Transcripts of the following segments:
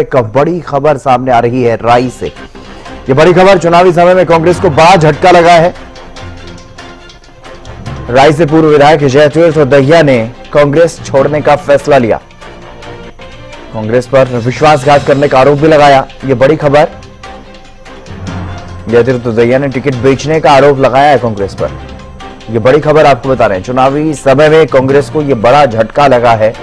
एक बड़ी खबर सामने आ रही है राई से। ये बड़ी खबर चुनावी समय में कांग्रेस को बड़ा झटका लगा है। राई से पूर्व विधायक जयतीर्थ दहिया ने कांग्रेस छोड़ने का फैसला लिया। कांग्रेस पर विश्वासघात करने का आरोप भी लगाया। ये बड़ी खबर, जयतीर्थ दहिया ने टिकट बेचने का आरोप लगाया है कांग्रेस पर। ये बड़ी खबर आपको बता रहे हैं। चुनावी समय में कांग्रेस को यह बड़ा झटका लगा है।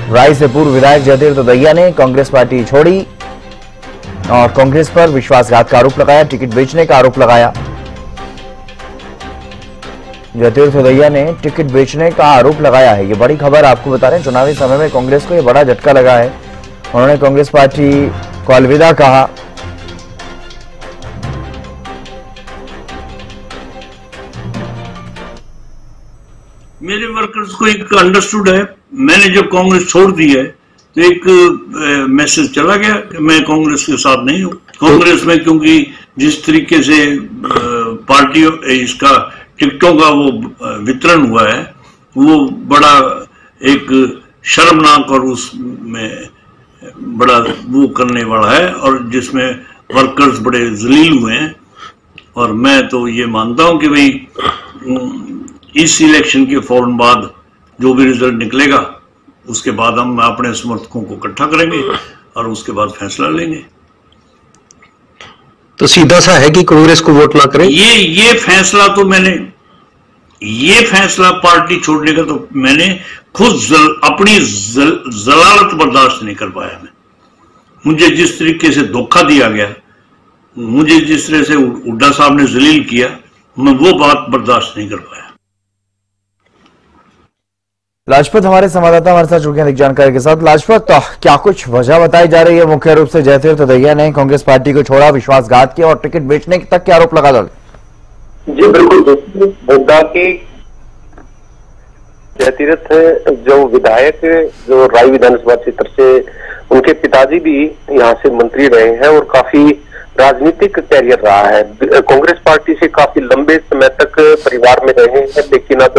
राई से पूर्व विधायक जयतीर्थ दहिया ने कांग्रेस पार्टी छोड़ी और कांग्रेस पर विश्वासघात का आरोप लगाया, टिकट बेचने का आरोप लगाया। जयतीर्थ दहिया ने टिकट बेचने का आरोप लगाया है। ये बड़ी खबर आपको बता रहे हैं। चुनावी समय में कांग्रेस को यह बड़ा झटका लगा है। उन्होंने कांग्रेस पार्टी को अलविदा कहा। मेरे वर्कर्स को एक अंडरस्टूड है, मैंने जब कांग्रेस छोड़ दी है तो एक मैसेज चला गया कि मैं कांग्रेस के साथ नहीं हूं। कांग्रेस में क्योंकि जिस तरीके से पार्टी इसका टिकटों का वो वितरण हुआ है वो बड़ा एक शर्मनाक और उसमें बड़ा वो करने वाला है और जिसमें वर्कर्स बड़े जलील हुए हैं। और मैं तो ये मानता हूं कि भाई इस इलेक्शन के फौरन बाद जो भी रिजल्ट निकलेगा उसके बाद हम अपने समर्थकों को इकट्ठा करेंगे और उसके बाद फैसला लेंगे। तो सीधा सा है कि कांग्रेस को वोट ना करें। ये फैसला तो ये फैसला पार्टी छोड़ने का तो मैंने खुद अपनी जलालत बर्दाश्त नहीं कर पाया। मुझे जिस तरीके से धोखा दिया गया, मुझे जिस तरह से हुड्डा साहब ने जलील किया, मैं वो बात बर्दाश्त नहीं कर पाया। लाजपत हमारे संवाददाता हमारे साथ जुड़ गए अधिक जानकारी के साथ। लाजपत, क्या कुछ वजह बताई जा रही है? मुख्य रूप से जयतीर्थ दहिया ने कांग्रेस पार्टी को छोड़ा, विश्वासघात किया और टिकट बेचने तक के आरोप लगा डाले। जी बिल्कुल, मुद्दा की जयतीर्थ जो विधायक जो राई विधानसभा क्षेत्र से उनके पिताजी भी यहाँ से मंत्री रहे हैं और काफी राजनीतिक कैरियर रहा है। कांग्रेस पार्टी से काफी लंबे समय तक परिवार में रहे हैं, लेकिन अब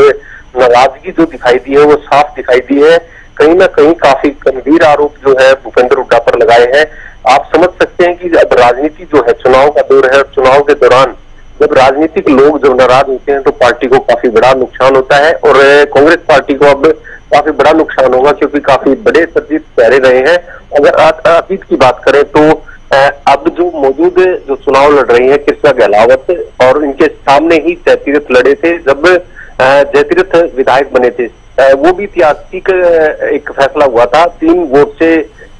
नाराजगी जो दिखाई दी है वो साफ दिखाई दी है। कहीं ना कहीं काफी गंभीर आरोप जो है भूपेंद्र हुड्डा पर लगाए हैं। आप समझ सकते हैं कि अब राजनीति जो है चुनाव का दौर है और चुनाव के दौरान जब राजनीतिक लोग जो नाराज होते हैं तो पार्टी को काफी बड़ा नुकसान होता है और कांग्रेस पार्टी को अब काफी बड़ा नुकसान होगा क्योंकि काफी बड़े सर्जित चेहरे रहे हैं। अगर अतीत की बात करें तो अब जो मौजूद जो चुनाव लड़ रही है कृष्णा गहलावत और इनके सामने ही जयतीर्थ लड़े थे जब जयतीर्थ विधायक बने थे। वो भी ऐतिहासिक एक फैसला हुआ था, 3 वोट से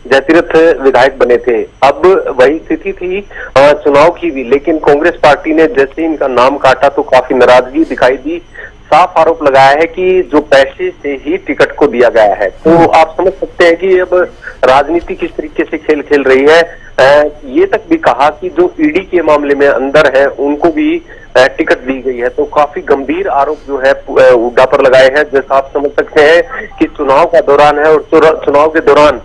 जयतीर्थ विधायक बने थे। अब वही स्थिति थी चुनाव की भी, लेकिन कांग्रेस पार्टी ने जैसे इनका नाम काटा तो काफी नाराजगी दिखाई दी। साफ आरोप लगाया है कि जो पैसे से ही टिकट को दिया गया है। तो आप समझ सकते हैं कि अब राजनीति किस तरीके से खेल खेल रही है। ये तक भी कहा कि जो ईडी के मामले में अंदर है उनको भी टिकट दी गई है। तो काफी गंभीर आरोप जो है हुड्डा पर लगाए हैं। जैसा आप समझ सकते हैं कि चुनाव का दौरान है और चुनाव के दौरान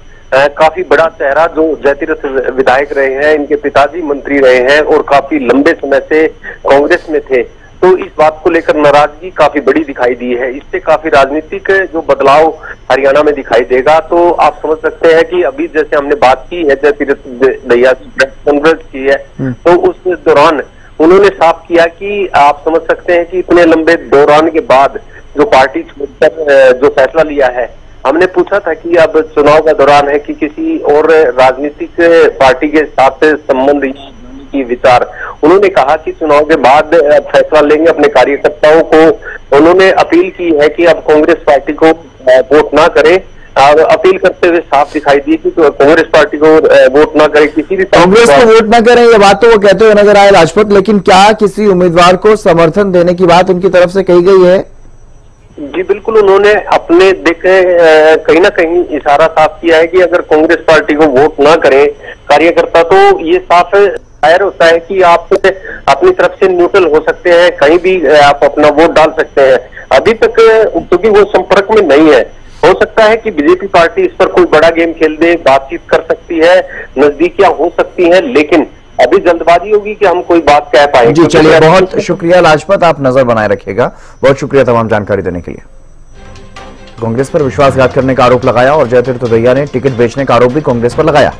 काफी बड़ा चेहरा जो जयतीर्थ विधायक रहे हैं, इनके पिताजी मंत्री रहे हैं और काफी लंबे समय से कांग्रेस में थे। तो इस बात को लेकर नाराजगी काफी बड़ी दिखाई दी है। इससे काफी राजनीतिक जो बदलाव हरियाणा में दिखाई देगा। तो आप समझ सकते हैं कि अभी जैसे हमने बात की है जयतीर्थ दहिया प्रेस कॉन्फ्रेंस की है, तो उस दौरान उन्होंने साफ किया कि आप समझ सकते हैं कि इतने लंबे दौरान के बाद जो पार्टी छोड़कर जो फैसला लिया है, हमने पूछा था कि अब चुनाव का दौरान है कि किसी और राजनीतिक पार्टी के साथ संबंध की विचार। उन्होंने कहा कि चुनाव के बाद फैसला लेंगे। अपने कार्यकर्ताओं को उन्होंने अपील की है कि अब कांग्रेस पार्टी को वोट ना करें। अपील करते हुए साफ दिखाई दी कि तो कांग्रेस पार्टी को वोट ना करें, किसी भी कांग्रेस को वोट ना करें, ये बात तो वो कहते हुए नजर आए लाजपत। लेकिन क्या किसी उम्मीदवार को समर्थन देने की बात उनकी तरफ से कही गई है? जी बिल्कुल, उन्होंने अपने देखे कहीं ना कहीं इशारा साफ किया है कि अगर कांग्रेस पार्टी को वोट ना करें कार्यकर्ता तो ये साफ जाहिर होता है कि आप अपनी तरफ से न्यूट्रल हो सकते हैं, कहीं भी आप अपना वोट डाल सकते हैं। अभी तक क्योंकि वो संपर्क में नहीं है, हो सकता है कि बीजेपी पार्टी इस पर कोई बड़ा गेम खेल दे, बातचीत कर सकती है, नजदीकियां हो सकती हैं, लेकिन अभी जल्दबाजी होगी कि हम कोई बात कह पाएंगे। जी चलिए, बहुत शुक्रिया लाजपत, आप नजर बनाए रखिएगा। बहुत शुक्रिया तमाम जानकारी देने के लिए। कांग्रेस पर विश्वासघात करने का आरोप लगाया और जयतीर्थ दहिया ने टिकट बेचने का आरोप भी कांग्रेस पर लगाया।